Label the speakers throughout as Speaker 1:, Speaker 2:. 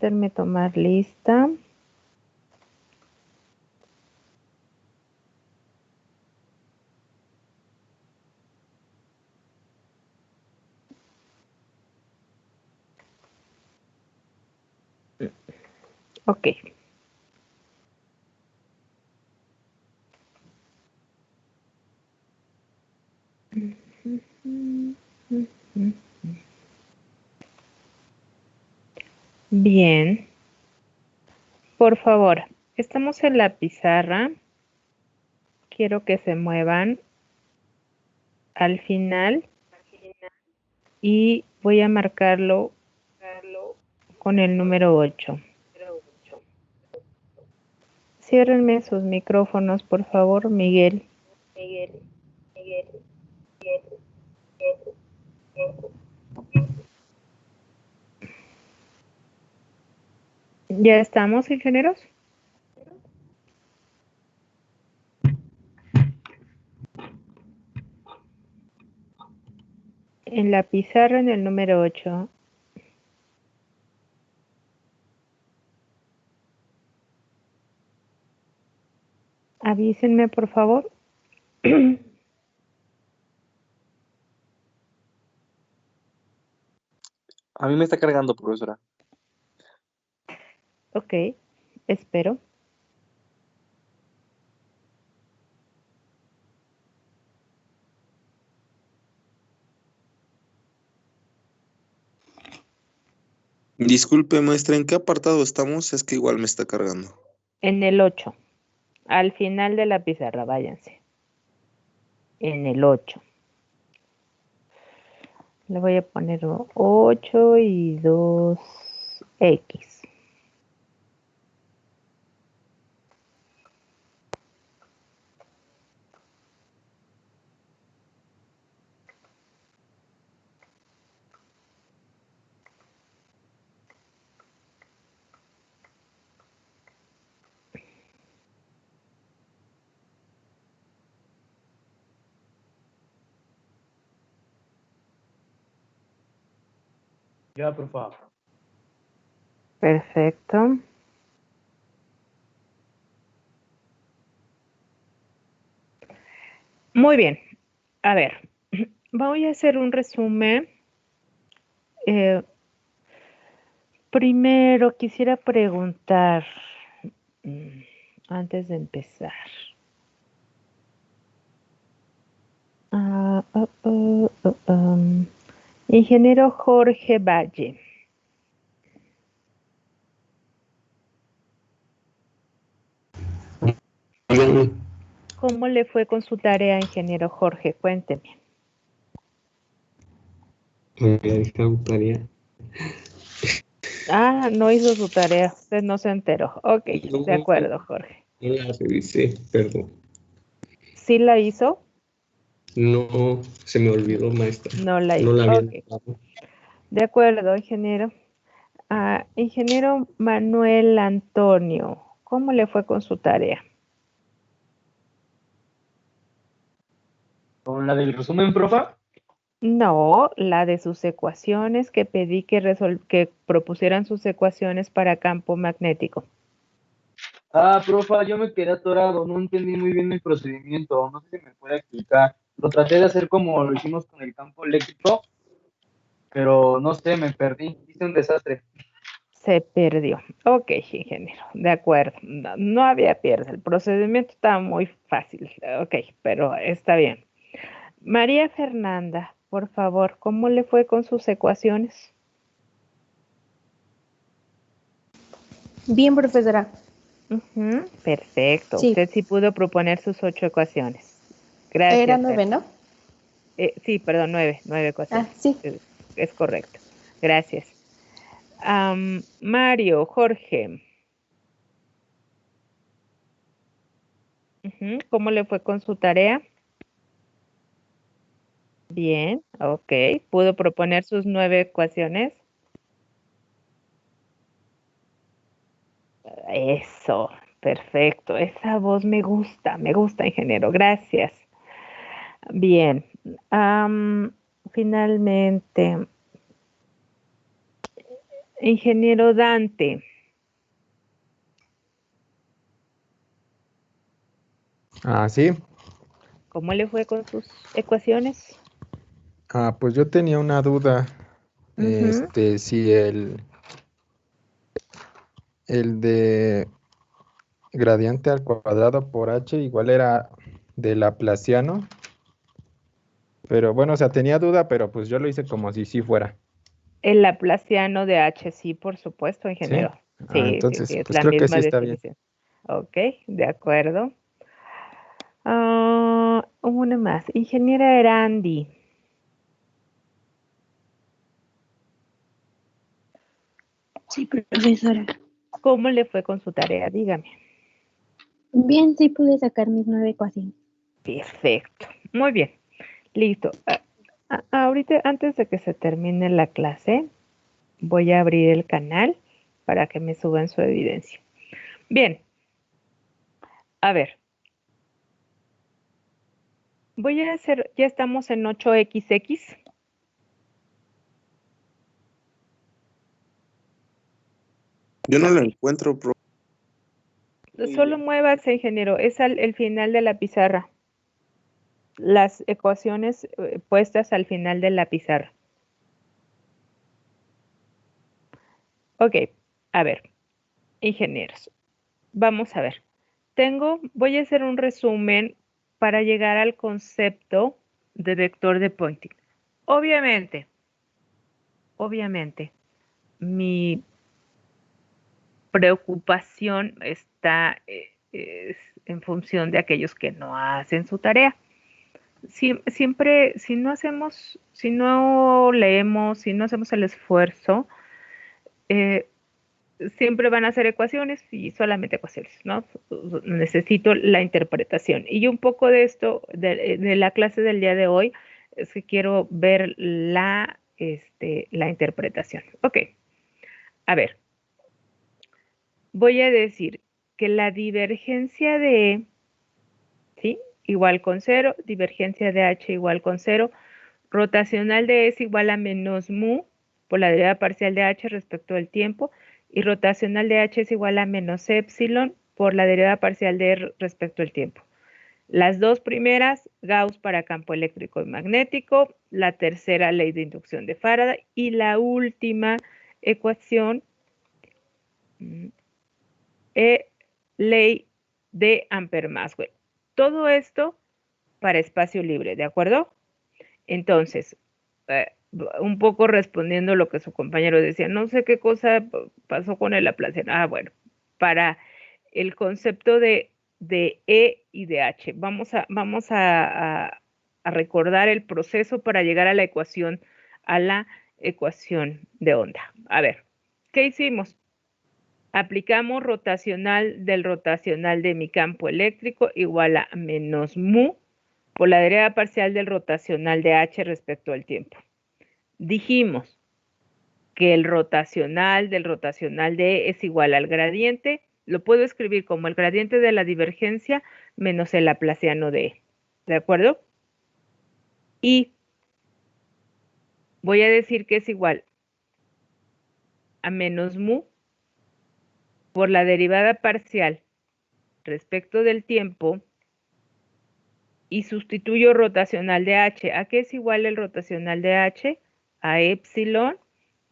Speaker 1: permítanme tomar lista. Ok. Bien. Por favor, estamos en la pizarra. Quiero que se muevan al final y voy a marcarlo con el número 8. Ciérrenme sus micrófonos, por favor, Miguel. ¿Ya estamos, ingenieros? En la pizarra en el número 8. Avísenme, por favor.
Speaker 2: A mí me está cargando, profesora.
Speaker 1: Ok, espero.
Speaker 3: Disculpe, maestra, ¿en qué apartado estamos? Es que igual me está cargando.
Speaker 1: En el 8. Al final de la pizarra, váyanse. En el 8. Le voy a poner 8 y 2x.
Speaker 4: Ya, por favor.
Speaker 1: Perfecto. Muy bien. A ver, voy a hacer un resumen. Primero quisiera preguntar, antes de empezar. Ingeniero Jorge Valle. ¿Cómo le fue con su tarea, ingeniero Jorge? Cuénteme. Ah, no hizo su tarea. Usted no se enteró. Ok, de acuerdo, Jorge.
Speaker 5: No la revisé, perdón.
Speaker 1: ¿Sí la hizo?
Speaker 5: No, se me olvidó, maestra.
Speaker 1: No la hizo.
Speaker 5: No la había
Speaker 1: Ok.
Speaker 5: notado.
Speaker 1: De acuerdo, ingeniero. Ingeniero Manuel Antonio, ¿cómo le fue con su tarea?
Speaker 4: ¿Con la del resumen, profa?
Speaker 1: No, la de sus ecuaciones, que pedí que propusieran sus ecuaciones para campo magnético.
Speaker 4: Ah, profa, yo me quedé atorado, no entendí muy bien el procedimiento, no sé si me puede explicar. Lo traté de hacer como lo hicimos con el campo eléctrico, pero no sé, me perdí, hice un desastre.
Speaker 1: Se perdió. Ok, ingeniero, de acuerdo. No había pierde, el procedimiento estaba muy fácil. Ok, pero está bien. María Fernanda, por favor, ¿cómo le fue con sus ecuaciones?
Speaker 6: Bien, profesora.
Speaker 1: Perfecto.
Speaker 6: Sí.
Speaker 1: Usted sí pudo proponer sus 8 ecuaciones. Gracias.
Speaker 6: Era 9, ¿no?
Speaker 1: Sí, perdón, 9 ecuaciones.
Speaker 6: Ah, sí.
Speaker 1: Es correcto. Gracias. Mario, Jorge. ¿Cómo le fue con su tarea? Bien, ok. ¿Pudo proponer sus 9 ecuaciones? Eso, perfecto. Esa voz me gusta, ingeniero. Gracias. Bien. Finalmente, Ingeniero Dante.
Speaker 7: Sí.
Speaker 1: ¿Cómo le fue con sus ecuaciones?
Speaker 7: Pues yo tenía una duda.
Speaker 1: Ujú.
Speaker 7: Si el de gradiente al cuadrado por h igual era de Laplaciano. Pero bueno, o sea, tenía duda, pero pues yo lo hice como si sí fuera.
Speaker 1: El laplaciano de H, sí, por supuesto,
Speaker 7: ¿Sí?
Speaker 1: ingeniero. Sí, sí,
Speaker 7: Entonces,
Speaker 1: sí, es
Speaker 7: pues
Speaker 1: la
Speaker 7: creo que sí
Speaker 1: misma
Speaker 7: está bien.
Speaker 1: definición. Ok, de acuerdo. Una más. Ingeniera Erandi.
Speaker 6: Sí, profesora.
Speaker 1: ¿Cómo le fue con su tarea? Dígame.
Speaker 6: Bien, sí pude sacar mis 9 ecuaciones.
Speaker 1: Perfecto. Muy bien. Listo. Ahorita, antes de que se termine la clase, voy a abrir el canal para que me suban su evidencia. Bien. A ver. Voy a hacer, ya estamos en 8XX.
Speaker 3: Yo no lo
Speaker 1: Ok.
Speaker 3: encuentro, profe.
Speaker 1: Solo muévase, ingeniero. Es el final de la pizarra. Las ecuaciones puestas al final de la pizarra. Ok. A ver, ingenieros. Vamos a ver. Voy a hacer un resumen para llegar al concepto de vector de Poynting. Obviamente, mi preocupación está es en función de aquellos que no hacen su tarea. Siempre, si no leemos, si no hacemos el esfuerzo, siempre van a ser ecuaciones y solamente ecuaciones, ¿no? Necesito la interpretación. Y un poco de esto, de la clase del día de hoy, es que quiero ver la interpretación. Ok, a ver, voy a decir que la divergencia de E, ¿sí? Igual con 0, divergencia de H igual con 0, rotacional de E es igual a menos mu por la derivada parcial de H respecto del tiempo, y rotacional de H es igual a menos epsilon por la derivada parcial de E respecto al tiempo. Las dos primeras, Gauss para campo eléctrico y magnético, la tercera, ley de inducción de Faraday, y la última ecuación, ley de Ampère-Maxwell. Todo esto para espacio libre, ¿de acuerdo? Entonces, un poco respondiendo lo que su compañero decía, no sé qué cosa pasó con el Laplaciano. Bueno, para el concepto de E y de H, vamos a recordar el proceso para llegar a la ecuación de onda. A ver, ¿qué hicimos? Aplicamos rotacional del rotacional de mi campo eléctrico igual a menos mu por la derivada parcial del rotacional de H respecto al tiempo. Dijimos que el rotacional del rotacional de E es igual al gradiente, lo puedo escribir como el gradiente de la divergencia menos el laplaciano de E, ¿de acuerdo? Y voy a decir que es igual a menos mu por la derivada parcial respecto del tiempo y sustituyo rotacional de H. ¿A qué es igual el rotacional de H? A epsilon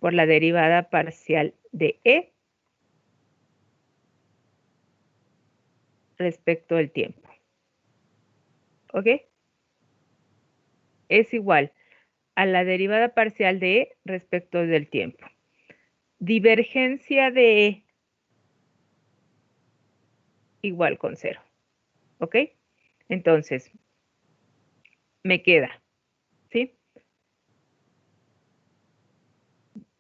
Speaker 1: por la derivada parcial de E respecto del tiempo. ¿Ok? Es igual a la derivada parcial de E respecto del tiempo. Divergencia de E igual con 0. ¿Ok? Entonces, me queda, ¿sí?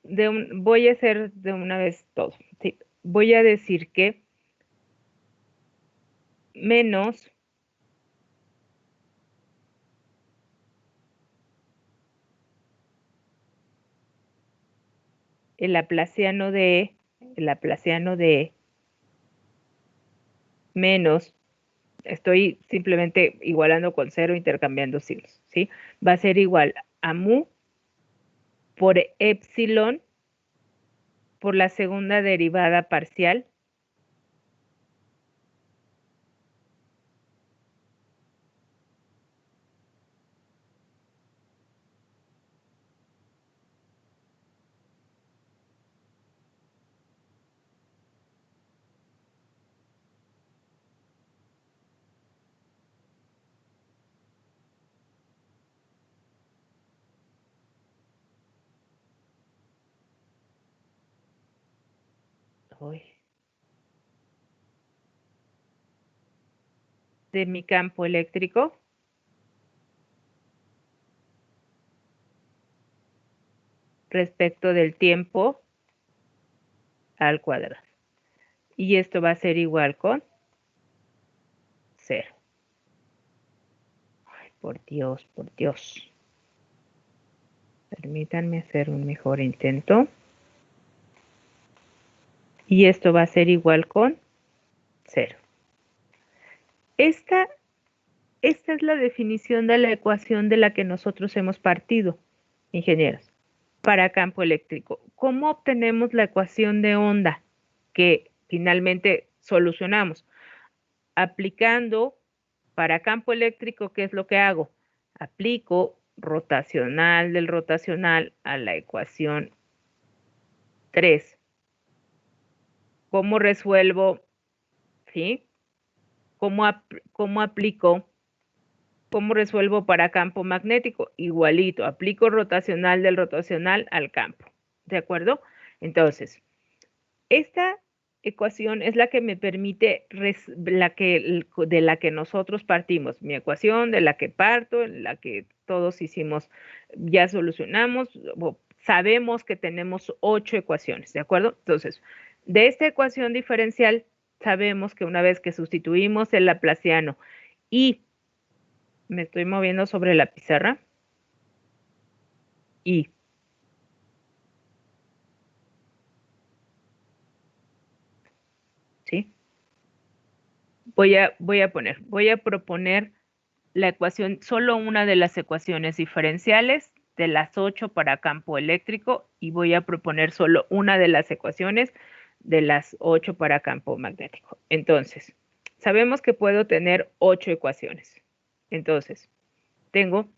Speaker 1: Voy a hacer de una vez todo. ¿sí? Voy a decir que menos el laplaciano de E menos, estoy simplemente igualando con 0, intercambiando signos, ¿sí? Va a ser igual a mu por epsilon por la segunda derivada parcial. Uy. De mi campo eléctrico respecto del tiempo al cuadrado. Y esto va a ser igual con 0. Ay, por Dios, por Dios. Permítanme hacer un mejor intento. Y esto va a ser igual con 0. Esta es la definición de la ecuación de la que nosotros hemos partido, ingenieros, para campo eléctrico. ¿Cómo obtenemos la ecuación de onda que finalmente solucionamos? Aplicando para campo eléctrico, ¿qué es lo que hago? Aplico rotacional del rotacional a la ecuación 3. ¿Cómo resuelvo? ¿Sí? ¿Cómo aplico? ¿Cómo resuelvo para campo magnético? Igualito, aplico rotacional del rotacional al campo. ¿De acuerdo? Entonces, esta ecuación es la que me permite, de la que nosotros partimos. Mi ecuación, de la que parto, en la que todos hicimos, ya solucionamos, sabemos que tenemos 8 ecuaciones, ¿de acuerdo? Entonces, de esta ecuación diferencial, sabemos que una vez que sustituimos el laplaciano y me estoy moviendo sobre la pizarra. Y ¿sí? Voy a proponer la ecuación, solo una de las ecuaciones diferenciales de las 8 para campo eléctrico y voy a proponer solo una de las ecuaciones de las 8 para campo magnético. Entonces, sabemos que puedo tener 8 ecuaciones. Entonces, tengo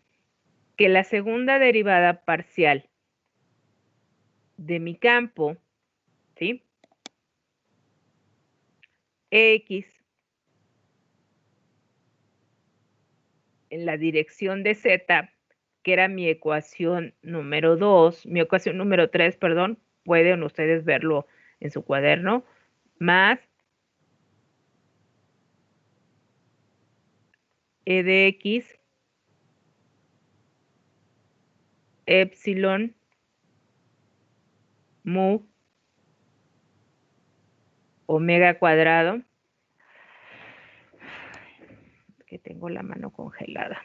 Speaker 1: que la segunda derivada parcial de mi campo, ¿sí? X en la dirección de Z, que era mi ecuación número 2, mi ecuación número 3, perdón, pueden ustedes verlo en su cuaderno, más E de X, epsilon, mu, omega cuadrado, que tengo la mano congelada.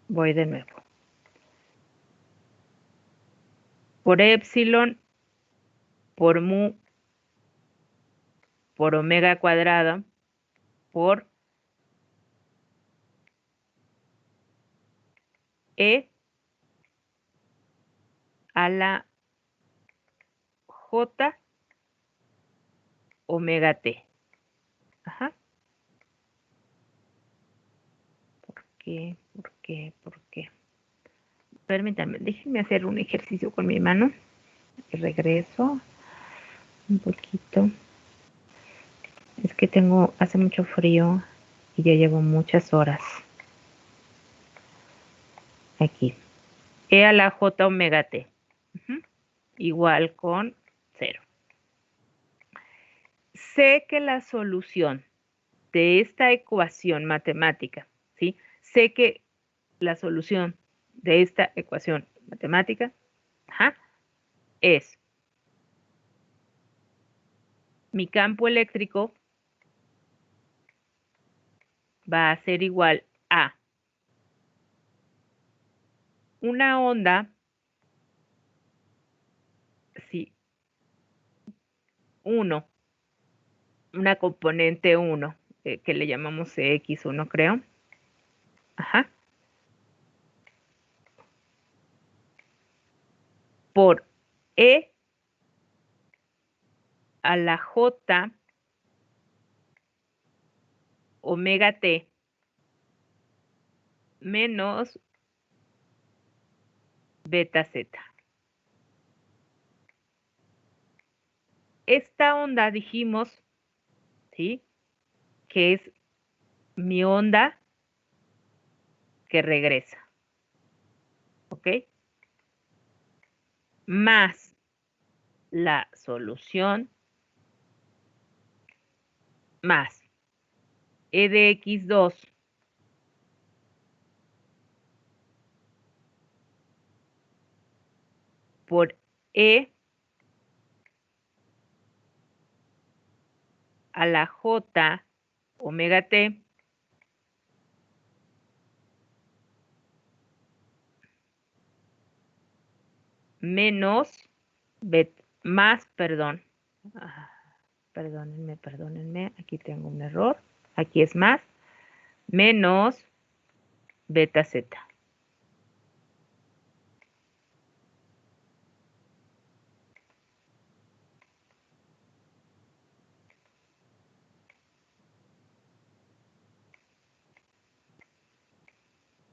Speaker 1: Voy de nuevo. Por epsilon, por mu, por omega cuadrado, por E a la J omega T. Ajá. ¿Por qué? ¿Por qué? ¿Por qué? Permítanme, déjenme hacer un ejercicio con mi mano. Y regreso un poquito. Es que hace mucho frío y ya llevo muchas horas aquí. E a la J omega T. Igual con 0. Sé que la solución de esta ecuación matemática, ¿sí? Sé que la solución de esta ecuación matemática es mi campo eléctrico va a ser igual a una onda, sí, 1, una componente 1, que le llamamos X1, creo. Ajá. por E a la J omega T menos beta Z. Esta onda dijimos, ¿sí?, que es mi onda que regresa, ¿ok? Más la solución más E de X2 por E a la J omega T menos perdónenme, aquí tengo un error, aquí es más, menos beta Z.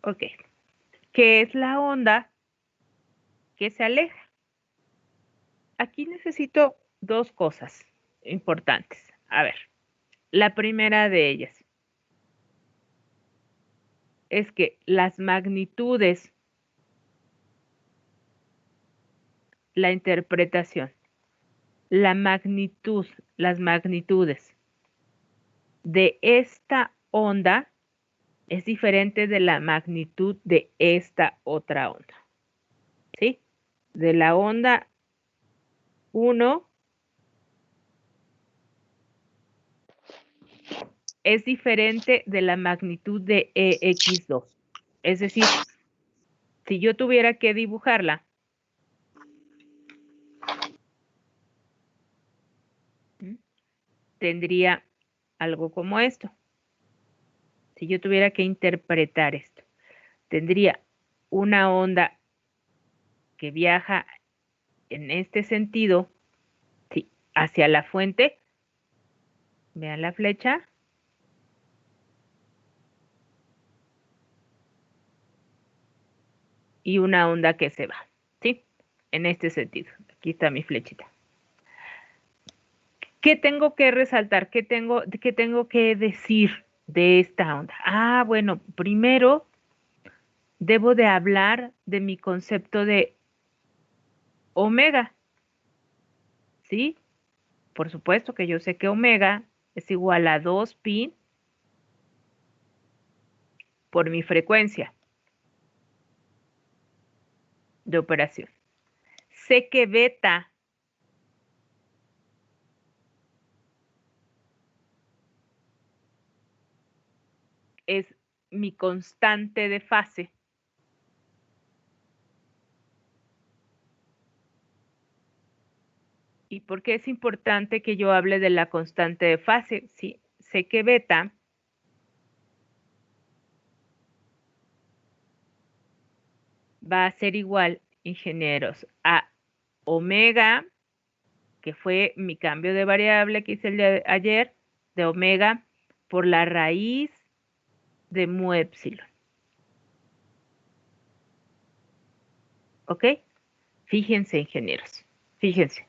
Speaker 1: Ok, ¿qué es la onda que se aleja? Aquí necesito dos cosas importantes. A ver, la primera de ellas es que las magnitudes, la interpretación, la magnitud, las magnitudes de esta onda es diferente de la magnitud de esta otra onda, ¿sí? De la onda 1 es diferente de la magnitud de EX2. Es decir, si yo tuviera que dibujarla, tendría algo como esto. Si yo tuviera que interpretar esto, tendría una onda que viaja en este sentido, sí, hacia la fuente. Vean la flecha. Y una onda que se va, ¿sí? En este sentido. Aquí está mi flechita. ¿Qué tengo que resaltar? ¿Qué tengo que decir de esta onda? Ah, bueno, primero debo de hablar de mi concepto de omega, ¿sí? Por supuesto que yo sé que omega es igual a 2pi por mi frecuencia de operación. Sé que beta es mi constante de fase. ¿Y por qué es importante que yo hable de la constante de fase? Sí, sé que beta va a ser igual, ingenieros, a omega, que fue mi cambio de variable que hice el día de ayer, de omega por la raíz de mu epsilon. ¿Ok? Fíjense, ingenieros, fíjense.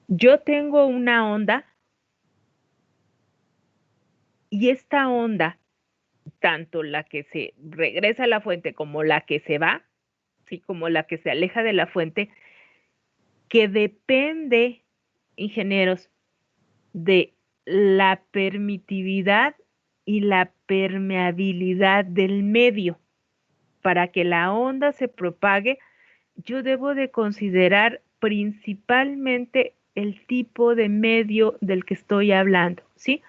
Speaker 1: Yo tengo una onda y esta onda, tanto la que se regresa a la fuente como la que se va, ¿sí?, como la que se aleja de la fuente, que depende, ingenieros, de la permitividad y la permeabilidad del medio. Para que la onda se propague, yo debo de considerar principalmente el tipo de medio del que estoy hablando, ¿sí?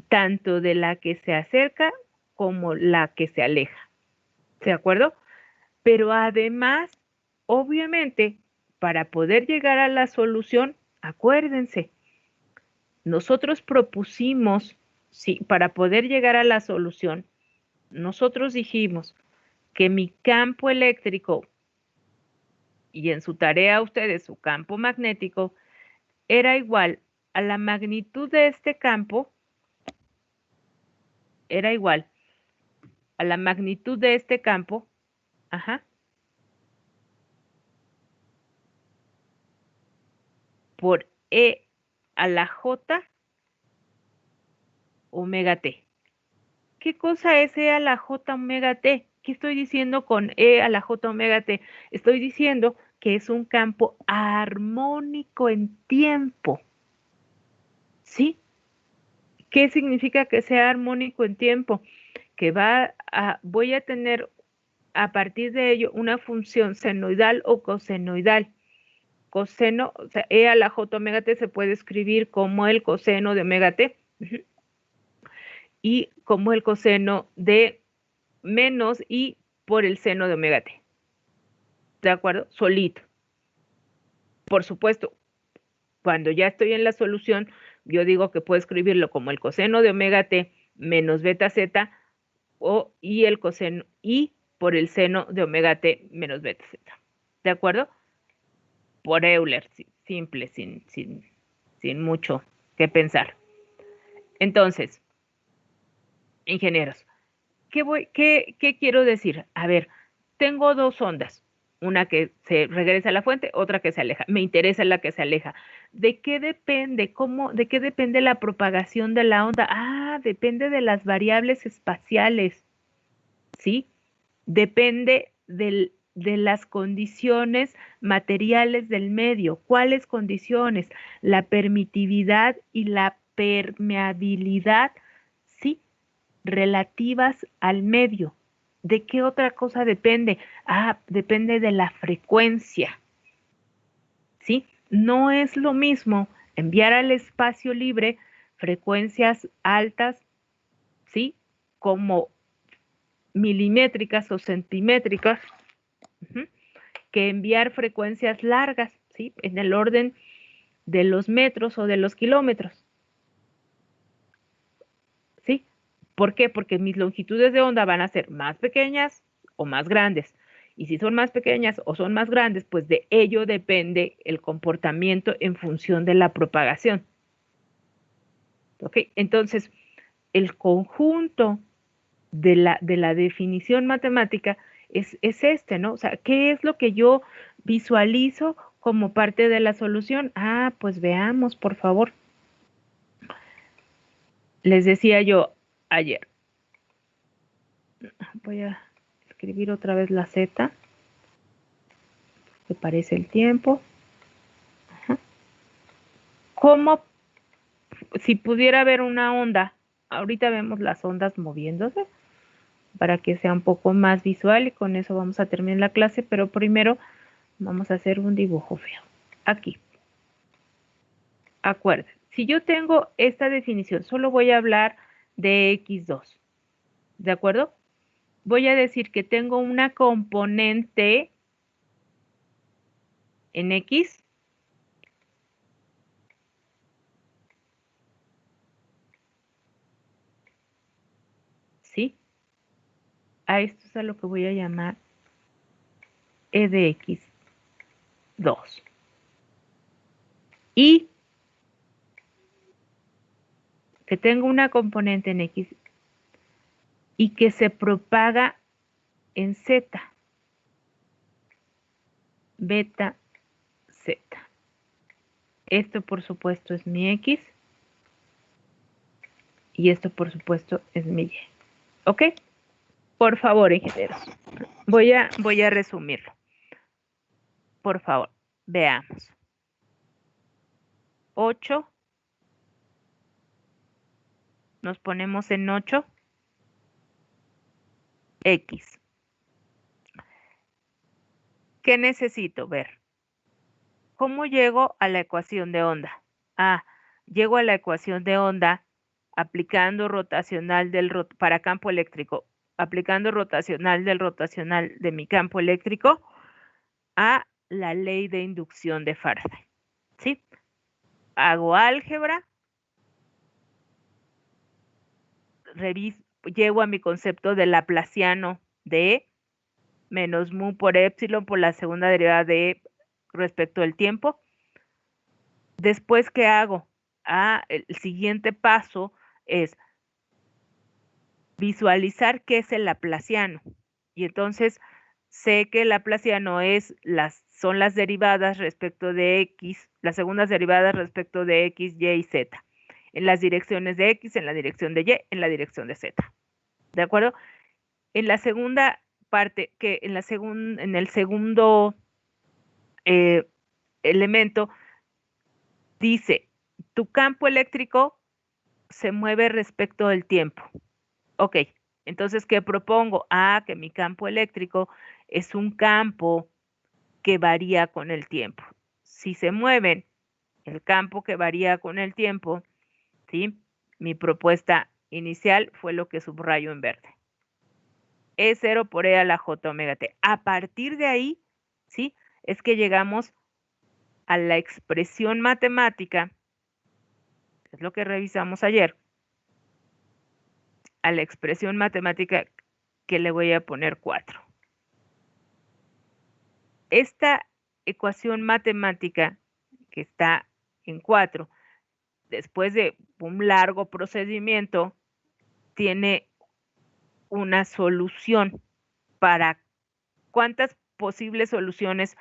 Speaker 1: Tanto de la que se acerca como la que se aleja, ¿de acuerdo? Pero además, obviamente, para poder llegar a la solución, acuérdense, nosotros propusimos, sí, para poder llegar a la solución, nosotros dijimos que mi campo eléctrico, y en su tarea ustedes, su campo magnético, era igual a la magnitud de este campo, era igual a la magnitud de este campo, por E a la J omega T. ¿Qué cosa es E a la J omega T? ¿Qué estoy diciendo con E a la J omega T? Estoy diciendo que es un campo armónico en tiempo. ¿Sí? ¿Qué significa que sea armónico en tiempo? Que voy a tener a partir de ello una función senoidal o cosenoidal. Coseno, o sea, E a la J omega T se puede escribir como el coseno de omega T. Y como el coseno de menos I por el seno de omega T. ¿De acuerdo? Solito. Por supuesto, cuando ya estoy en la solución, yo digo que puedo escribirlo como el coseno de omega T menos beta Z y el coseno I por el seno de omega T menos beta Z. ¿De acuerdo? Por Euler, simple, sin mucho que pensar. Entonces, ingenieros, ¿qué quiero decir? A ver, tengo dos ondas, una que se regresa a la fuente, otra que se aleja. Me interesa la que se aleja. ¿De qué depende? ¿De qué depende la propagación de la onda? Ah, depende de las variables espaciales, ¿sí? Depende de las condiciones materiales del medio. ¿Cuáles condiciones? La permitividad y la permeabilidad, ¿sí? Relativas al medio. ¿De qué otra cosa depende? Ah, depende de la frecuencia, ¿sí? No es lo mismo enviar al espacio libre frecuencias altas, ¿sí? Como milimétricas o centimétricas, que enviar frecuencias largas, ¿sí? En el orden de los metros o de los kilómetros. ¿Sí? ¿Por qué? Porque mis longitudes de onda van a ser más pequeñas o más grandes. Y si son más pequeñas o son más grandes, pues de ello depende el comportamiento en función de la propagación. ¿Ok? Entonces, el conjunto de la definición matemática es este, ¿no? O sea, ¿qué es lo que yo visualizo como parte de la solución? Ah, pues veamos, por favor. Les decía yo ayer, voy a escribir otra vez la Z, que parece el tiempo. ¿Cómo, si pudiera haber una onda? Ahorita vemos las ondas moviéndose para que sea un poco más visual y con eso vamos a terminar la clase, pero primero vamos a hacer un dibujo feo. Aquí. Acuérdense, si yo tengo esta definición, solo voy a hablar de X2. ¿De acuerdo? Voy a decir que tengo una componente en X ¿sí? A esto es a lo que voy a llamar E de X2. Y que tengo una componente en X y que se propaga en Z. Beta Z. Esto por supuesto es mi X. Y esto por supuesto es mi Y. ¿Ok? Por favor, ingenieros. Voy a resumirlo. Por favor, veamos. 8. Nos ponemos en 8. X. ¿Qué necesito ver? ¿Cómo llego a la ecuación de onda? Ah, llego a la ecuación de onda aplicando rotacional para campo eléctrico, aplicando rotacional de mi campo eléctrico a la ley de inducción de Faraday. ¿Sí? Hago álgebra, llego a mi concepto de laplaciano de E, menos mu por epsilon por la segunda derivada de respecto del tiempo. Después, ¿qué hago? El siguiente paso es visualizar qué es el laplaciano. Y entonces sé que el laplaciano son las derivadas respecto de x, las segundas derivadas respecto de x, y y z. En las direcciones de x, en la dirección de y, en la dirección de z. ¿De acuerdo? En la segunda parte, en el segundo elemento, dice, tu campo eléctrico se mueve respecto del tiempo. Ok, entonces, ¿qué propongo? Que mi campo eléctrico es un campo que varía con el tiempo. Si se mueven el campo que varía con el tiempo, ¿sí? Mi propuesta inicial fue lo que subrayo en verde. E0 por E a la J omega T. A partir de ahí, ¿sí? Es que llegamos a la expresión matemática, es lo que revisamos ayer, a la expresión matemática que le voy a poner 4. Esta ecuación matemática que está en 4, después de un largo procedimiento, tiene una solución para cuántas posibles soluciones,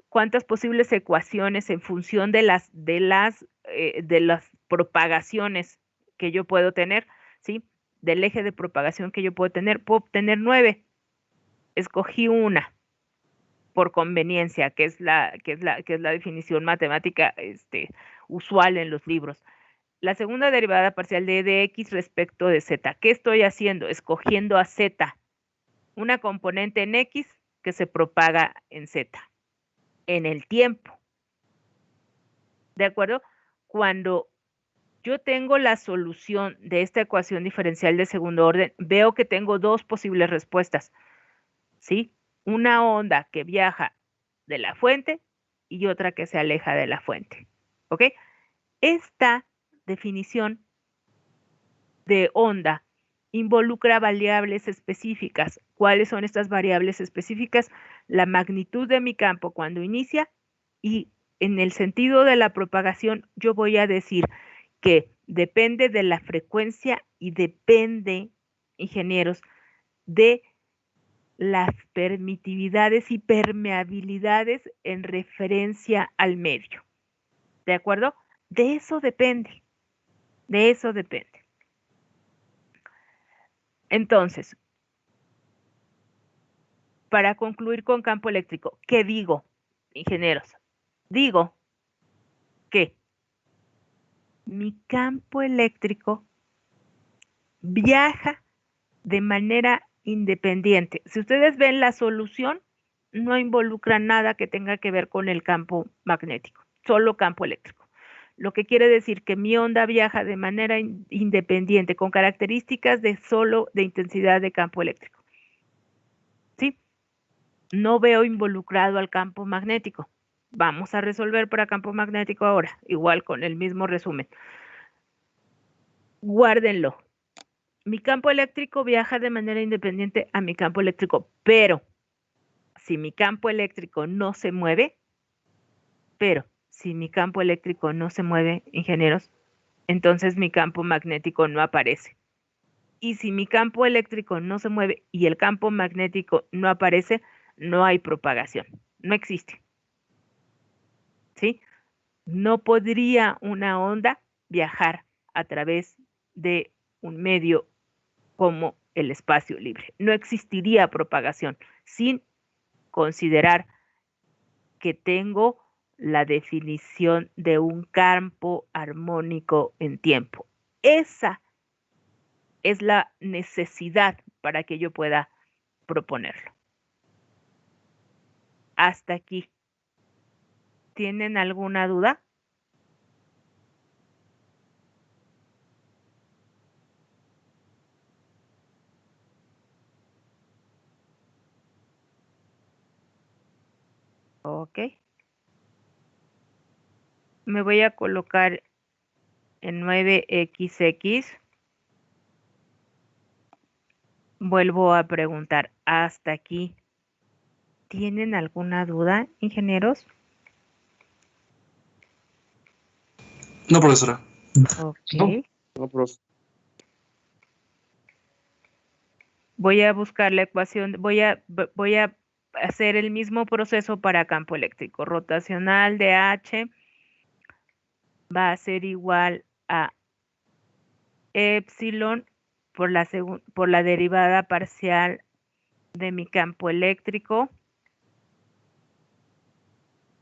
Speaker 1: cuántas posibles ecuaciones en función de las propagaciones que yo puedo tener, ¿sí? Del eje de propagación que yo puedo tener 9. Escogí una por conveniencia, que es la definición matemática usual en los libros. La segunda derivada parcial de x respecto de z. ¿Qué estoy haciendo? Escogiendo a z, una componente en x que se propaga en z, en el tiempo. ¿De acuerdo? Cuando yo tengo la solución de esta ecuación diferencial de segundo orden, veo que tengo dos posibles respuestas, ¿sí? Una onda que viaja de la fuente y otra que se aleja de la fuente, ¿ok? Esta definición de onda involucra variables específicas. ¿Cuáles son estas variables específicas? La magnitud de mi campo cuando inicia, y en el sentido de la propagación yo voy a decir que depende de la frecuencia y depende, ingenieros, de las permitividades y permeabilidades en referencia al medio. ¿De acuerdo? De eso depende. De eso depende. Entonces, para concluir con campo eléctrico, ¿qué digo, ingenieros? Digo que mi campo eléctrico viaja de manera independiente. Si ustedes ven la solución, no involucra nada que tenga que ver con el campo magnético, solo campo eléctrico. Lo que quiere decir que mi onda viaja de manera independiente, con características solo de intensidad de campo eléctrico. ¿Sí? No veo involucrado al campo magnético. Vamos a resolver para campo magnético ahora, igual con el mismo resumen. Guárdenlo. Mi campo eléctrico viaja de manera independiente a mi campo eléctrico, pero si mi campo eléctrico no se mueve, ingenieros, entonces mi campo magnético no aparece. Y si mi campo eléctrico no se mueve y el campo magnético no aparece, no hay propagación, no existe. ¿Sí? No podría una onda viajar a través de un medio como el espacio libre. No existiría propagación sin considerar que tengo la definición de un campo armónico en tiempo. Esa es la necesidad para que yo pueda proponerlo. Hasta aquí. ¿Tienen alguna duda? Ok. Me voy a colocar en 9XX. Vuelvo a preguntar, hasta aquí, ¿Tienen alguna duda, ingenieros?
Speaker 2: No, profesora.
Speaker 1: Ok.
Speaker 4: No.
Speaker 2: No, profe.
Speaker 1: Voy a buscar la ecuación, voy a hacer el mismo proceso para campo eléctrico. Rotacional de H va a ser igual a epsilon por la derivada parcial de mi campo eléctrico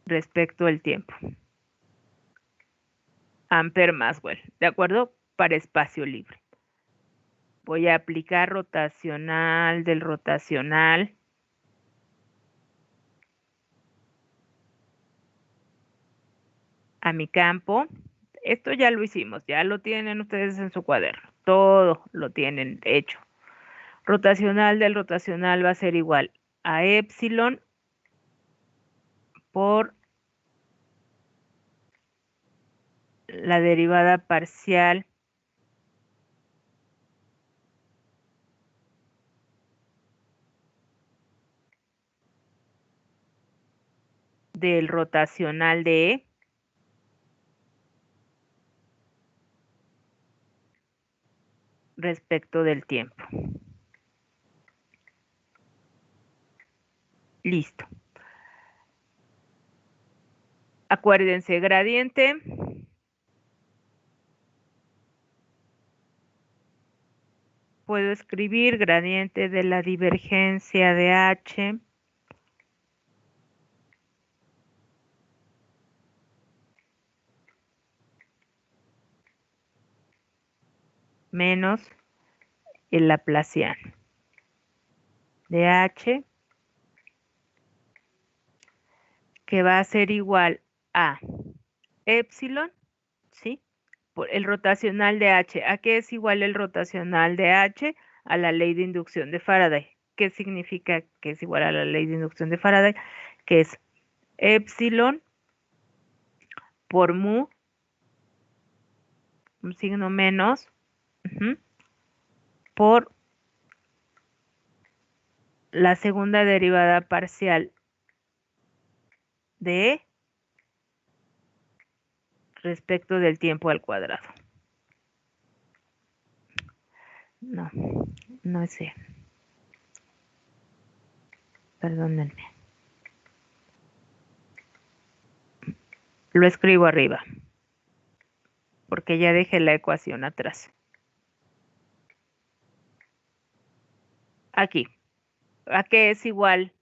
Speaker 1: respecto al tiempo. Ampere-Maxwell, ¿de acuerdo? Para espacio libre. Voy a aplicar rotacional del rotacional. A mi campo. Esto ya lo hicimos, ya lo tienen ustedes en su cuaderno. Todo lo tienen hecho. Rotacional del rotacional va a ser igual a epsilon por la derivada parcial del rotacional de E respecto del tiempo. Listo. Acuérdense, gradiente puedo escribir gradiente de la divergencia de H menos el laplaciano de H, que va a ser igual a epsilon, ¿sí? Por el rotacional de H. ¿A qué es igual el rotacional de H? A la ley de inducción de Faraday. ¿Qué significa que es igual a la ley de inducción de Faraday? Que es epsilon por mu, un signo menos, por la segunda derivada parcial de E respecto del tiempo al cuadrado. No, no es E. Perdónenme. Lo escribo arriba, porque ya dejé la ecuación atrás. Aquí. ¿A qué es igual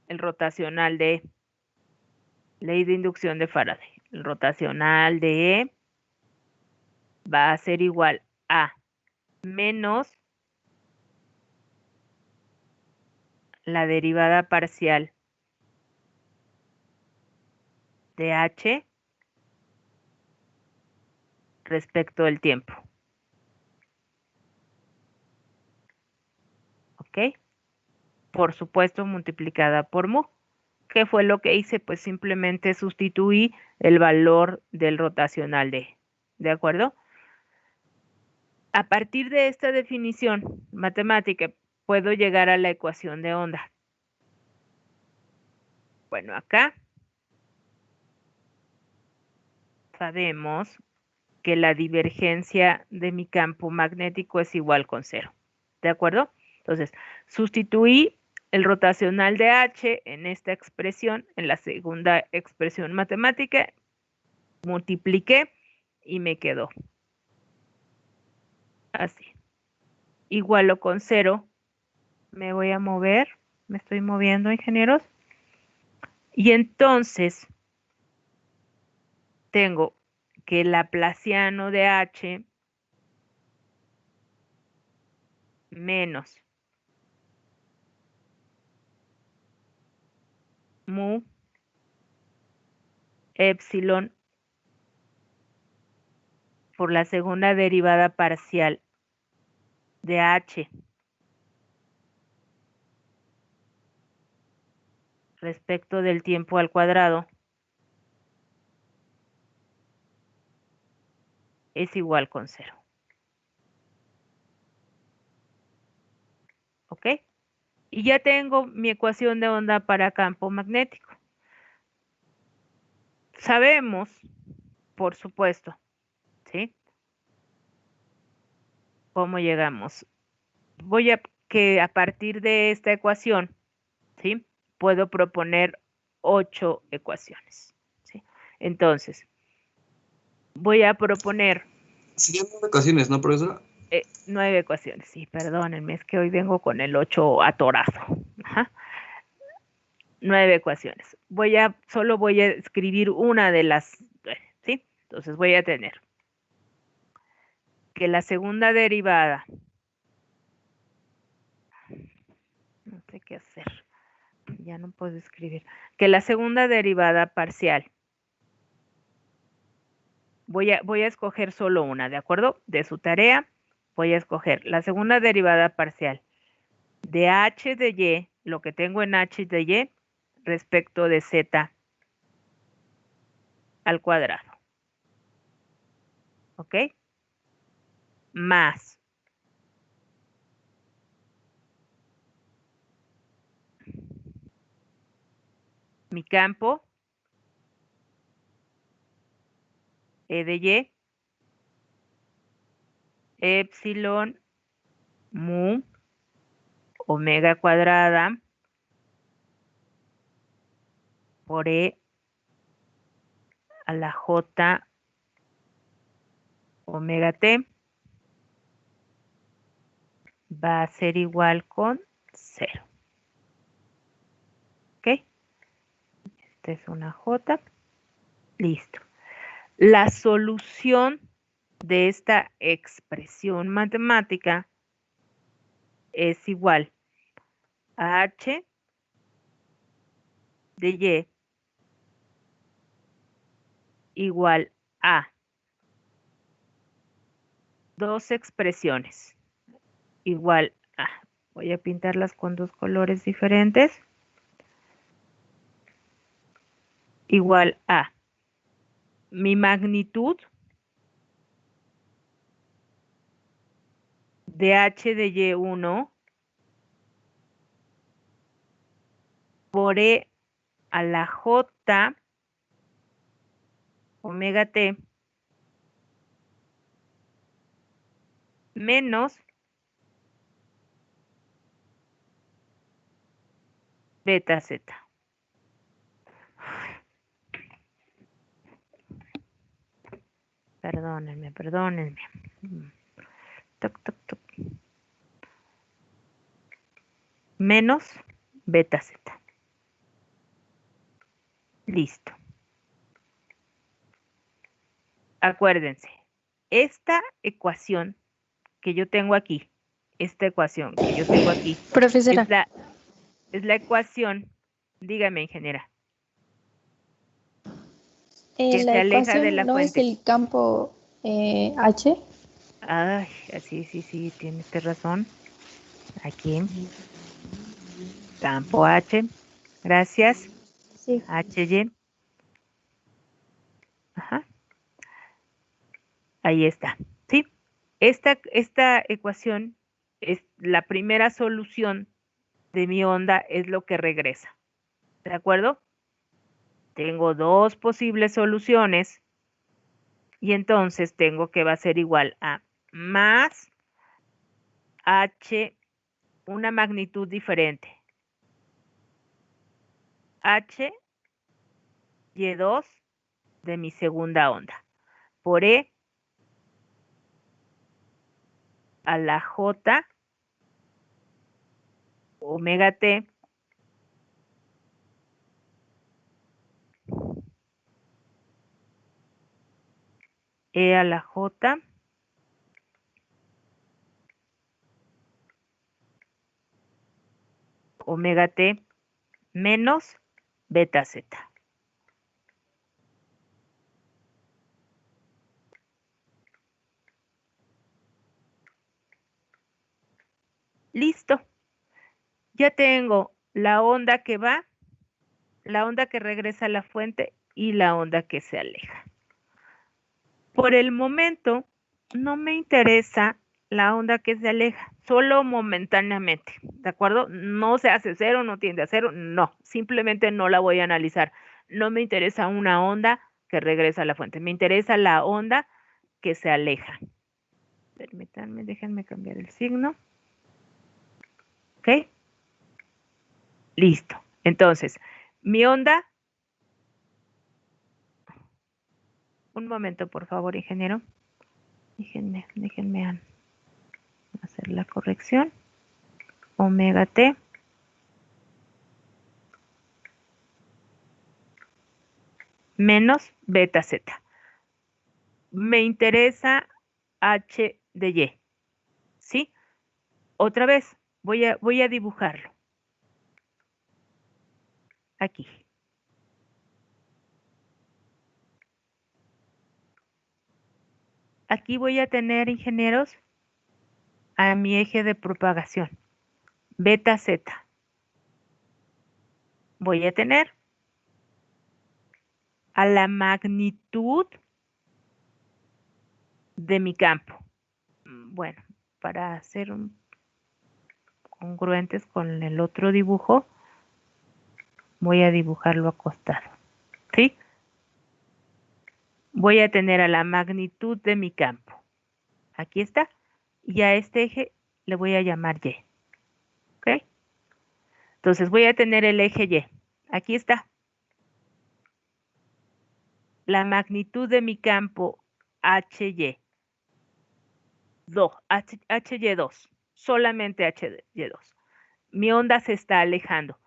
Speaker 1: el rotacional de E? Ley de inducción de Faraday. El rotacional de E va a ser igual a menos la derivada parcial de H respecto del tiempo. ¿Ok? Por supuesto, multiplicada por mu. ¿Qué fue lo que hice? Pues simplemente sustituí el valor del rotacional de E. ¿De acuerdo? A partir de esta definición matemática, puedo llegar a la ecuación de onda. Bueno, acá sabemos que la divergencia de mi campo magnético es igual con 0. ¿De acuerdo? Entonces, sustituí el rotacional de H en esta expresión, en la segunda expresión matemática, multipliqué y me quedó así. Igualo con 0, me voy a mover, me estoy moviendo, ingenieros. Y entonces tengo que el laplaciano de H menos mu epsilon por la segunda derivada parcial de H respecto del tiempo al cuadrado es igual con 0. ¿Ok? Y ya tengo mi ecuación de onda para campo magnético. Sabemos, por supuesto, ¿sí? ¿Cómo llegamos? Voy a que a partir de esta ecuación, ¿sí? Puedo proponer 8 ecuaciones, ¿sí? Entonces, voy a proponer
Speaker 2: Serían 9 ocasiones, ¿no, profesora?
Speaker 1: 9 ecuaciones. Sí, perdónenme, es que hoy vengo con el 8 atorado. Ajá. 9 ecuaciones. Solo voy a escribir una de las, ¿sí? Entonces voy a tener que la segunda derivada, no sé qué hacer, ya no puedo escribir, que la segunda derivada parcial, voy a escoger solo una, ¿de acuerdo? De su tarea, voy a escoger la segunda derivada parcial de h de y, lo que tengo en h de y, respecto de z al cuadrado. ¿Ok? Más mi campo E de y, epsilon mu omega cuadrada por E a la j omega t va a ser igual con 0. ¿Ok? Esta es una j. Listo. La solución de esta expresión matemática es igual a h de y igual a dos expresiones igual a, voy a pintarlas con dos colores diferentes, igual a mi magnitud de h de y1 por e a la j omega t menos beta z. Perdónenme. Toc, toc, toc. Menos beta z. Listo. Acuérdense, esta ecuación que yo tengo aquí,
Speaker 6: Profesora,
Speaker 1: es la ecuación, dígame, ingeniera, que
Speaker 6: la
Speaker 1: se aleja de
Speaker 6: ecuación
Speaker 1: la
Speaker 6: no es
Speaker 1: fuente.
Speaker 6: el campo H.
Speaker 1: Ay, sí, tiene usted razón. Aquí, campo H, gracias,
Speaker 6: Sí.
Speaker 1: HY. Ajá. Ahí está, ¿sí? Esta ecuación es la primera solución de mi onda, es lo que regresa, ¿de acuerdo? Tengo dos posibles soluciones y entonces tengo que va a ser igual a más H, una magnitud diferente. H, Y2 de mi segunda onda, por E a la J omega T E a la J omega T menos beta Z. Listo. Ya tengo la onda que va, la onda que regresa a la fuente y la onda que se aleja. Por el momento, no me interesa la onda que se aleja, solo momentáneamente, ¿de acuerdo? No se hace cero, no tiende a cero, no, simplemente no la voy a analizar. No me interesa una onda que regresa a la fuente, me interesa la onda que se aleja. Permítanme, déjenme cambiar el signo. ¿Ok? Listo. Entonces, mi onda... Un momento, por favor, ingeniero. Déjenme hacer la corrección. Omega T. Menos beta Z. Me interesa H de Y. ¿Sí? Otra vez, voy a dibujarlo. Aquí. Aquí voy a tener, ingenieros, a mi eje de propagación. Beta Z. Voy a tener a la magnitud de mi campo. Bueno, para ser congruentes con el otro dibujo, voy a dibujarlo acostado, ¿sí? Voy a tener a la magnitud de mi campo. Aquí está. Y a este eje le voy a llamar Y. ¿Ok? Entonces voy a tener el eje Y. Aquí está. La magnitud de mi campo HY. HY2. Solamente HY2. Mi onda se está alejando.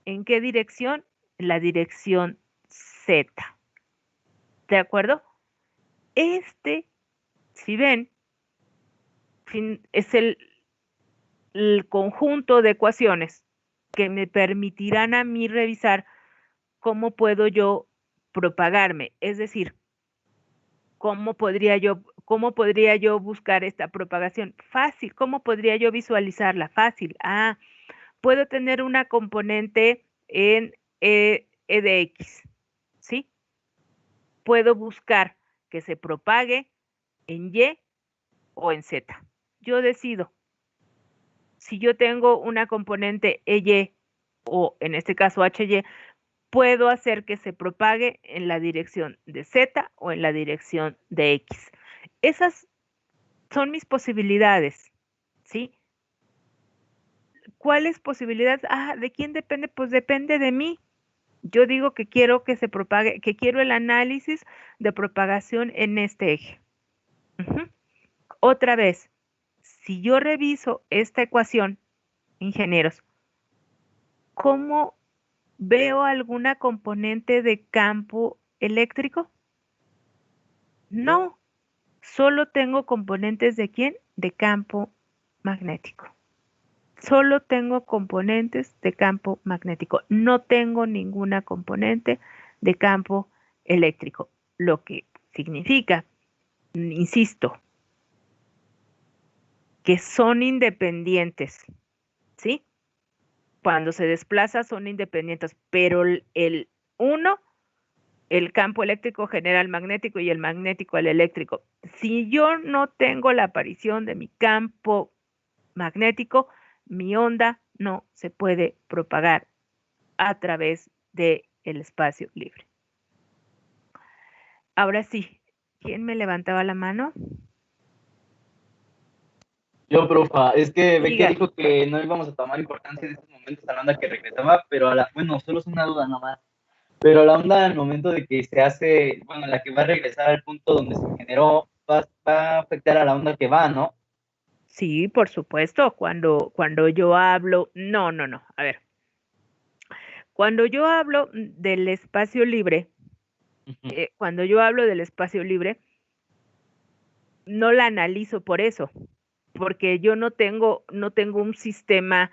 Speaker 1: ¿En qué dirección? En la dirección Z. ¿De acuerdo? Si ven, es el conjunto de ecuaciones que me permitirán a mí revisar cómo puedo yo propagarme. Es decir, ¿cómo podría yo buscar esta propagación? Fácil. ¿Cómo podría yo visualizarla? Fácil. Puedo tener una componente en E de X, ¿sí? Puedo buscar que se propague en Y o en Z. Yo decido. Si yo tengo una componente EY o en este caso HY, puedo hacer que se propague en la dirección de Z o en la dirección de X. Esas son mis posibilidades, ¿sí? ¿Cuáles posibilidades? ¿De quién depende? Pues depende de mí. Yo digo que quiero que se propague, que quiero el análisis de propagación en este eje. Otra vez, si yo reviso esta ecuación, ingenieros, ¿cómo veo alguna componente de campo eléctrico? No, solo tengo componentes de ¿quién? De campo magnético. Solo tengo componentes de campo magnético. No tengo ninguna componente de campo eléctrico, lo que significa, insisto, que son independientes, ¿sí? Cuando se desplaza son independientes, pero el campo eléctrico genera el magnético y el magnético el eléctrico. Si yo no tengo la aparición de mi campo magnético, mi onda no se puede propagar a través del espacio libre. Ahora sí, ¿quién me levantaba la mano?
Speaker 4: Yo, profa, es que ve que
Speaker 1: Diga.
Speaker 4: dijo que no íbamos a tomar importancia en estos momentos a la onda que regresaba, pero bueno, solo es una duda nomás. Pero la onda al momento de que se hace, bueno, la que va a regresar al punto donde se generó, va a afectar a la onda que va, ¿no?
Speaker 1: Sí, por supuesto, cuando yo hablo, no, a ver, cuando yo hablo del espacio libre, no la analizo por eso, porque yo no tengo un sistema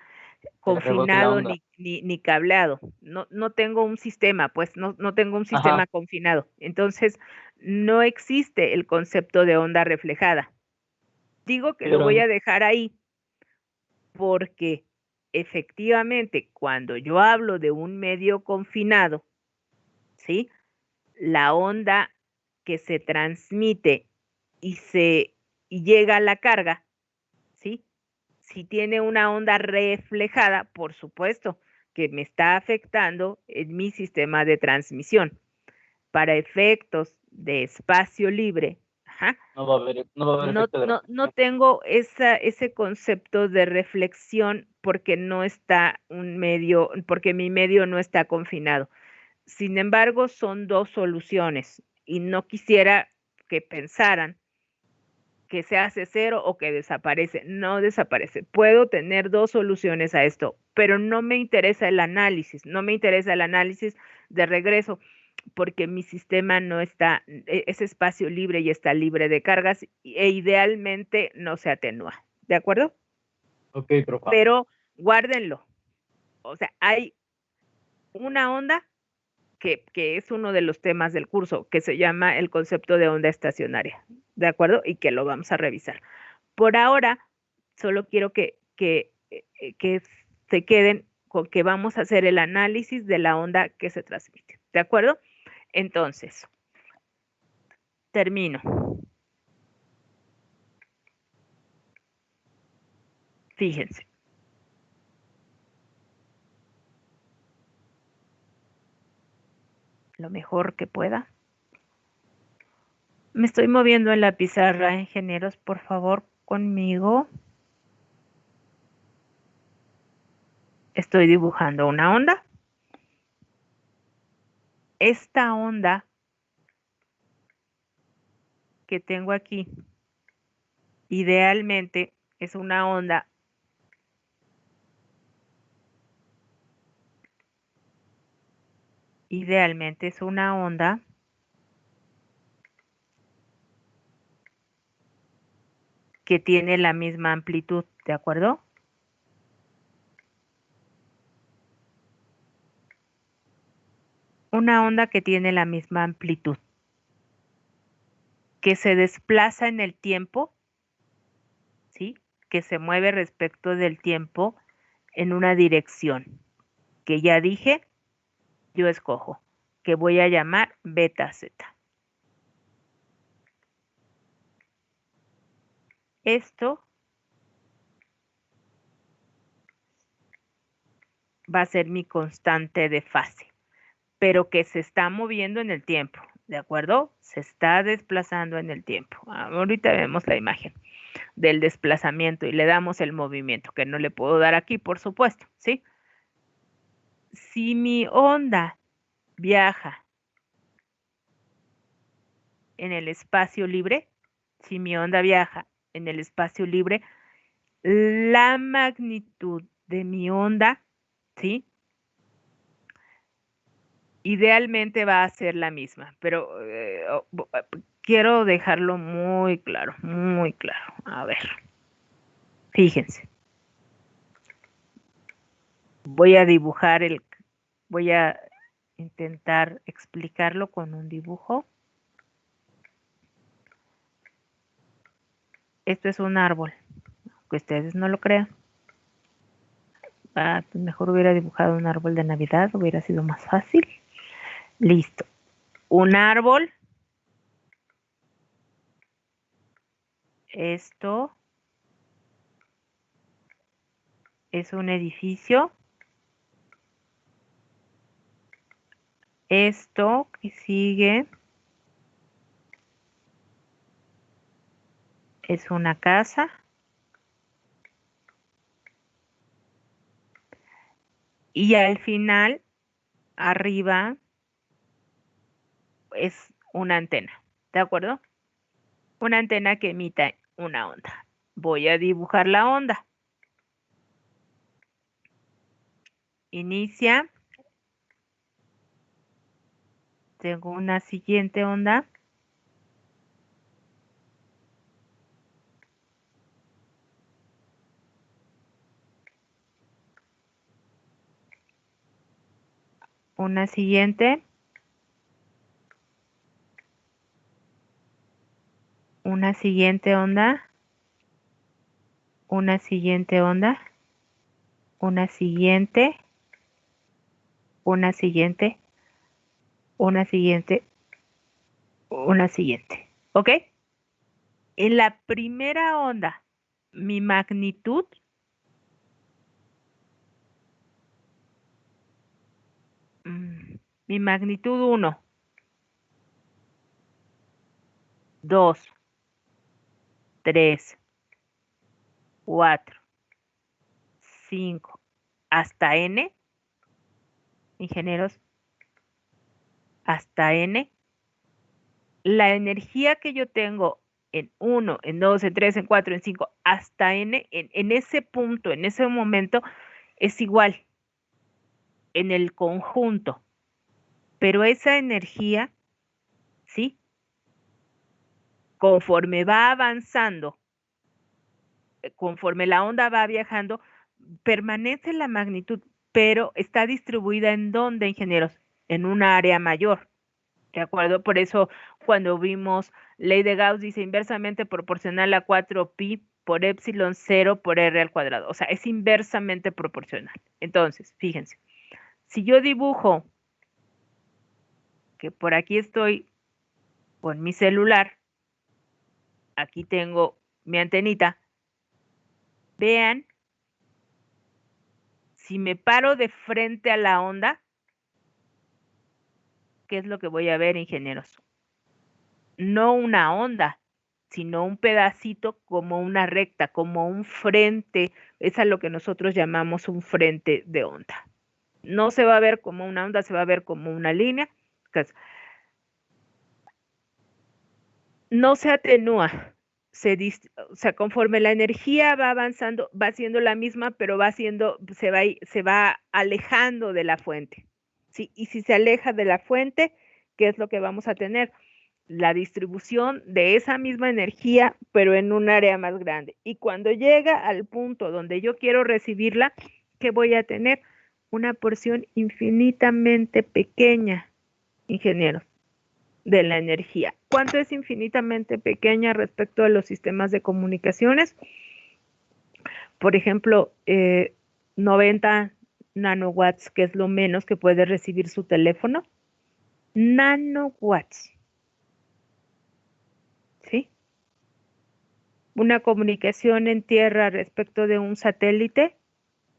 Speaker 1: confinado ni cableado, no tengo un sistema, pues no tengo un sistema confinado, entonces no existe el concepto de onda reflejada. Digo que lo voy a dejar ahí porque efectivamente cuando yo hablo de un medio confinado, ¿sí? La onda que se transmite y llega a la carga Si tiene una onda reflejada, por supuesto que me está afectando en mi sistema de transmisión. Para efectos de espacio libre, ajá,
Speaker 4: No va a haber efecto de
Speaker 1: no
Speaker 4: reflexión.
Speaker 1: tengo ese concepto de reflexión porque no está porque mi medio no está confinado. Sin embargo, son dos soluciones y no quisiera que pensaran que se hace cero o que desaparece. No desaparece. Puedo tener dos soluciones a esto, pero no me interesa el análisis. No me interesa el análisis de regreso porque mi sistema no está, es espacio libre y está libre de cargas e idealmente no se atenúa. ¿De acuerdo?
Speaker 4: Ok, profa.
Speaker 1: Pero guárdenlo. O sea, hay una onda que es uno de los temas del curso, que se llama el concepto de onda estacionaria, ¿de acuerdo? Y que lo vamos a revisar. Por ahora, solo quiero que se queden con que vamos a hacer el análisis de la onda que se transmite, ¿de acuerdo? Entonces, termino. Fíjense. Lo mejor que pueda. Me estoy moviendo en la pizarra, ingenieros, por favor, conmigo. Estoy dibujando una onda. Esta onda que tengo aquí, idealmente es una onda que tiene la misma amplitud, ¿de acuerdo? Una onda que tiene la misma amplitud, que se desplaza en el tiempo, ¿sí? Que se mueve respecto del tiempo en una dirección, que ya dije, yo escojo, que voy a llamar beta z. Esto va a ser mi constante de fase, pero que se está moviendo en el tiempo, ¿de acuerdo? Se está desplazando en el tiempo. Ahorita vemos la imagen del desplazamiento y le damos el movimiento, que no le puedo dar aquí, por supuesto, ¿sí? Si mi onda viaja en el espacio libre, la magnitud de mi onda, ¿sí? Idealmente va a ser la misma, pero quiero dejarlo muy claro, muy claro. A ver, fíjense. Voy a intentar explicarlo con un dibujo. Esto es un árbol, aunque ustedes no lo crean. Pues mejor hubiera dibujado un árbol de Navidad, hubiera sido más fácil. Listo. Un árbol. Esto es un edificio. Esto que sigue es una casa. Y al final, arriba, es una antena, ¿de acuerdo? Una antena que emita una onda. Voy a dibujar la onda. Inicia. Tengo una siguiente onda. Una siguiente. Una siguiente onda. Una siguiente onda. Una siguiente. Una siguiente. Una siguiente. Una siguiente. ¿Ok? En la primera onda, mi magnitud mi magnitud 1, 2, 3, 4, 5, hasta n, ingenieros, hasta n, la energía que yo tengo en 1, en 2, en 3, en 4, en 5, hasta n, en ese punto, en ese momento, es igual en el conjunto. Pero esa energía, ¿sí? Conforme va avanzando, conforme la onda va viajando, permanece la magnitud, pero está distribuida ¿en dónde, ingenieros? En un área mayor. ¿De acuerdo? Por eso cuando vimos ley de Gauss dice inversamente proporcional a 4pi por epsilon 0 por r al cuadrado. O sea, es inversamente proporcional. Entonces, fíjense, si yo dibujo que por aquí estoy con mi celular, aquí tengo mi antenita, vean, si me paro de frente a la onda, ¿qué es lo que voy a ver, ingenieros? No una onda, sino un pedacito como una recta, como un frente. Es a lo que nosotros llamamos un frente de onda. No se va a ver como una onda, se va a ver como una línea. No se atenúa, o sea, conforme la energía va avanzando, va siendo la misma, pero se va alejando de la fuente. ¿Sí? Y si se aleja de la fuente, ¿qué es lo que vamos a tener? La distribución de esa misma energía, pero en un área más grande. Y cuando llega al punto donde yo quiero recibirla, ¿qué voy a tener? Una porción infinitamente pequeña, ingenieros, de la energía. ¿Cuánto es infinitamente pequeña respecto a los sistemas de comunicaciones? Por ejemplo, 90 nanowatts, que es lo menos que puede recibir su teléfono. Nanowatts. ¿Sí? Una comunicación en tierra respecto de un satélite,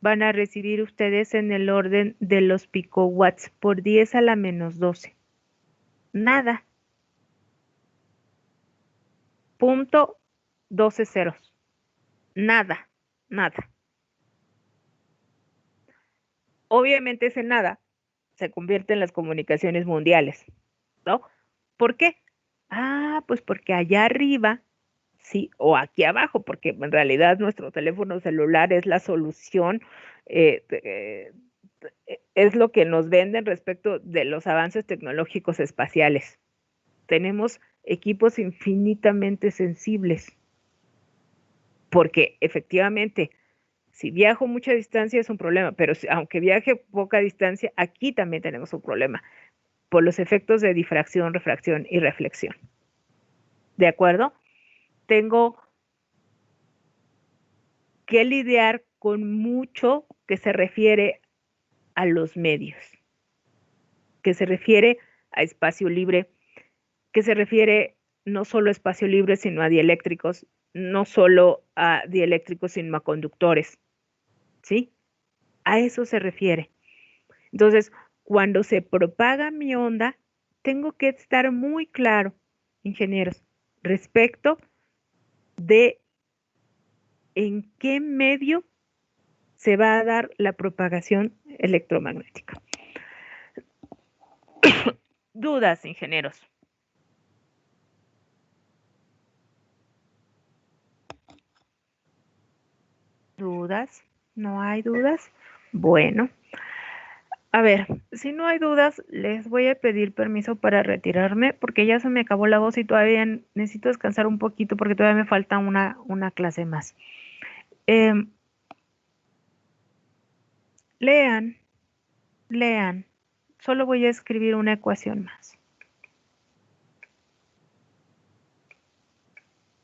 Speaker 1: van a recibir ustedes en el orden de los picowatts por 10 a la menos 12. Nada. Punto 12 ceros. Nada, nada. Obviamente ese nada se convierte en las comunicaciones mundiales, ¿no? ¿Por qué? Ah, pues porque allá arriba, sí, o aquí abajo, porque en realidad nuestro teléfono celular es la solución, es lo que nos venden respecto de los avances tecnológicos espaciales. Tenemos equipos infinitamente sensibles, porque efectivamente, si viajo mucha distancia es un problema, pero aunque viaje poca distancia, aquí también tenemos un problema por los efectos de difracción, refracción y reflexión. ¿De acuerdo? Tengo que lidiar con mucho que se refiere a los medios, que se refiere a espacio libre, que se refiere no solo a espacio libre, sino a dieléctricos, no solo a dieléctricos, sino a conductores, ¿sí? A eso se refiere. Entonces, cuando se propaga mi onda, tengo que estar muy claro, ingenieros, respecto de en qué medio se va a dar la propagación electromagnética. ¿Dudas, ingenieros? ¿Dudas? ¿No hay dudas? Bueno, a ver, si no hay dudas, les voy a pedir permiso para retirarme porque ya se me acabó la voz y todavía necesito descansar un poquito porque todavía me falta una clase más. Lean. Solo voy a escribir una ecuación más.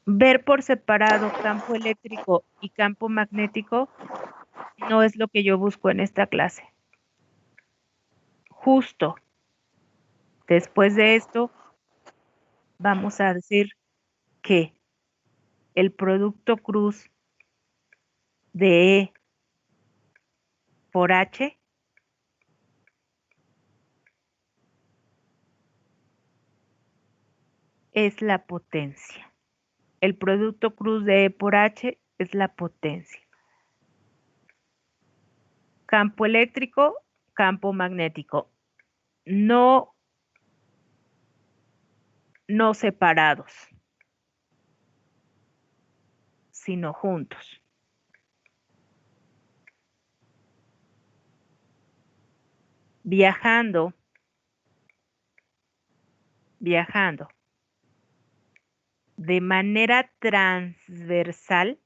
Speaker 1: Ver por separado campo eléctrico y campo magnético no es lo que yo busco en esta clase. Justo después de esto, vamos a decir que el producto cruz de E por H es la potencia. El producto cruz de E por H es la potencia. Campo eléctrico, campo magnético. No separados, sino juntos. Viajando de manera transversal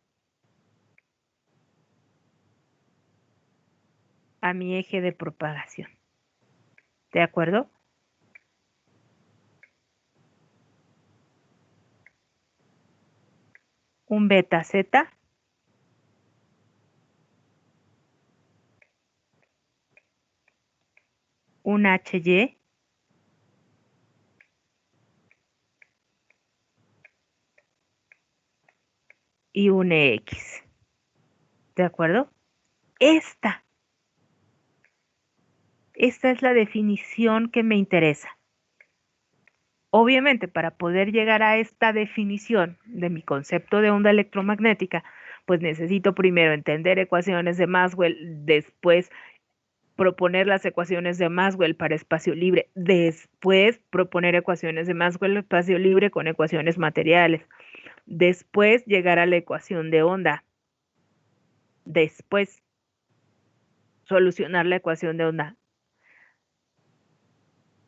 Speaker 1: a mi eje de propagación. ¿De acuerdo? Un beta Z un HY y un EX. ¿De acuerdo? Esta es la definición que me interesa. Obviamente, para poder llegar a esta definición de mi concepto de onda electromagnética, pues necesito primero entender ecuaciones de Maxwell, después proponer las ecuaciones de Maxwell para espacio libre, después proponer ecuaciones de Maxwell espacio libre con ecuaciones materiales, después llegar a la ecuación de onda, después solucionar la ecuación de onda,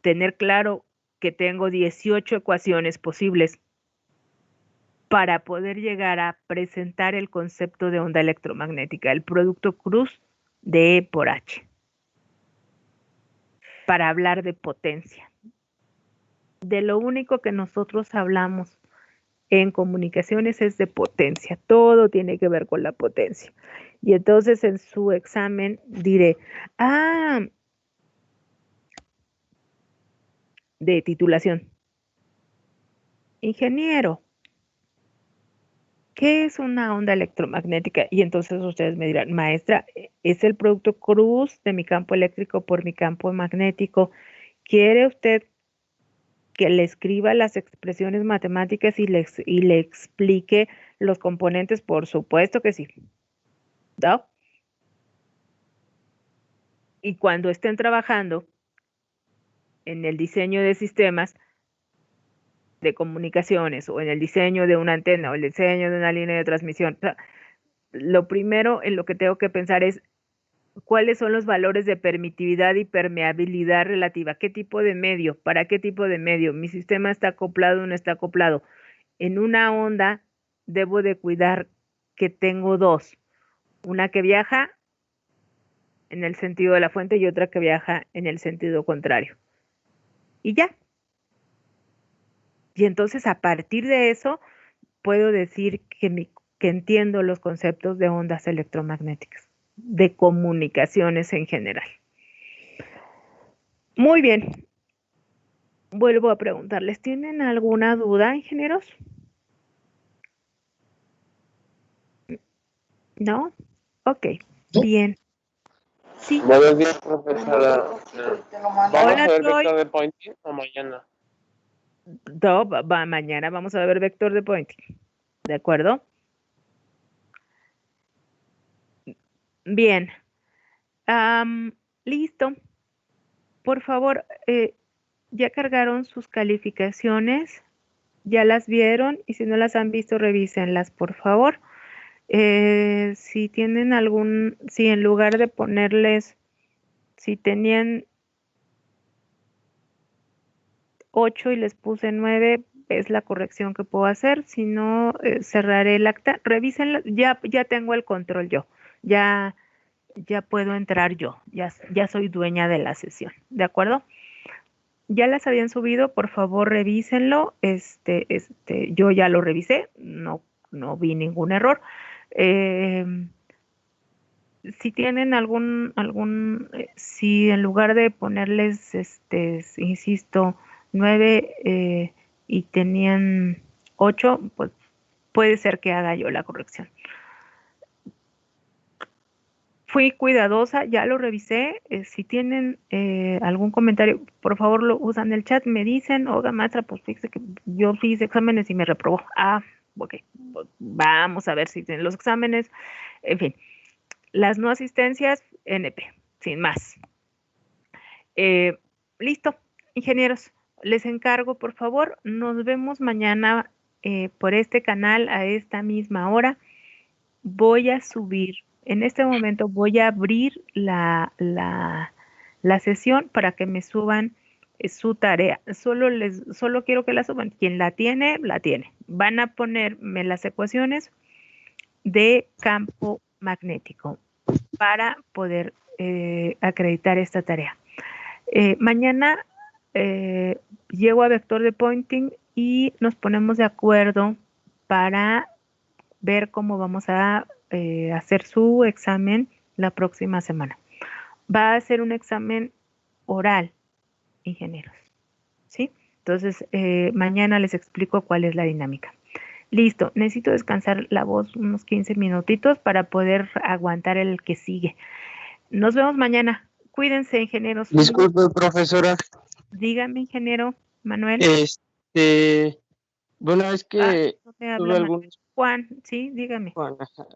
Speaker 1: tener claro que tengo 18 ecuaciones posibles para poder llegar a presentar el concepto de onda electromagnética, el producto cruz de E por H, para hablar de potencia. De lo único que nosotros hablamos en comunicaciones es de potencia, todo tiene que ver con la potencia. Y entonces en su examen diré, de titulación, ingeniero, ¿qué es una onda electromagnética? Y entonces ustedes me dirán, maestra, es el producto cruz de mi campo eléctrico por mi campo magnético. ¿Quiere usted que le escriba las expresiones matemáticas y le explique los componentes? Por supuesto que sí. ¿No? Y cuando estén trabajando en el diseño de sistemas de comunicaciones o en el diseño de una antena o el diseño de una línea de transmisión, lo primero en lo que tengo que pensar es cuáles son los valores de permitividad y permeabilidad relativa, qué tipo de medio, para qué tipo de medio, mi sistema está acoplado o no está acoplado. En una onda debo de cuidar que tengo dos, una que viaja en el sentido de la fuente y otra que viaja en el sentido contrario. Y ya. Y entonces a partir de eso puedo decir que entiendo los conceptos de ondas electromagnéticas, de comunicaciones en general. Muy bien. Vuelvo a preguntarles, ¿tienen alguna duda, ingenieros? ¿No? Ok, bien. Sí.
Speaker 8: Buenos días, profesora. ¿Vamos
Speaker 1: Hola,
Speaker 8: a ver
Speaker 1: Troy.
Speaker 8: vector de Poynting o mañana?
Speaker 1: No, mañana vamos a ver vector de Poynting. ¿De acuerdo? Bien. Listo. Por favor, ¿ya cargaron sus calificaciones? ¿Ya las vieron? Y si no las han visto, revísenlas, por favor. Si tienen si en lugar de ponerles, si tenían 8 y les puse 9, es la corrección que puedo hacer. Si no, cerraré el acta. Revísenla, ya tengo el control yo. Ya puedo entrar yo. Ya soy dueña de la sesión. ¿De acuerdo? Ya las habían subido, por favor revísenlo. Yo ya lo revisé, no vi ningún error. Si tienen si en lugar de ponerles, insisto, 9 y tenían 8, pues puede ser que haga yo la corrección. Fui cuidadosa, ya lo revisé. Si tienen algún comentario, por favor lo usan en el chat. Me dicen, oiga, maestra, pues fíjese que yo hice exámenes y me reprobó. Ok, vamos a ver si tienen los exámenes. En fin, las no asistencias, NP, sin más. Listo, ingenieros, les encargo, por favor, nos vemos mañana por este canal a esta misma hora. Voy a subir, en este momento voy a abrir la sesión para que me suban su tarea. Solo quiero que la suban. Quien la tiene, la tiene. Van a ponerme las ecuaciones de campo magnético para poder acreditar esta tarea. Mañana llego a vector de Poynting y nos ponemos de acuerdo para ver cómo vamos a hacer su examen la próxima semana. Va a ser un examen oral, ingenieros, ¿sí? Entonces, mañana les explico cuál es la dinámica. Listo, necesito descansar la voz unos 15 minutitos para poder aguantar el que sigue. Nos vemos mañana. Cuídense, ingenieros.
Speaker 8: Disculpe, profesora.
Speaker 1: Dígame, ingeniero Manuel.
Speaker 8: Bueno, es que
Speaker 1: No me habla
Speaker 8: tuve
Speaker 1: Manuel.
Speaker 8: algunos...
Speaker 1: Juan, sí, dígame.
Speaker 8: Bueno, ajá.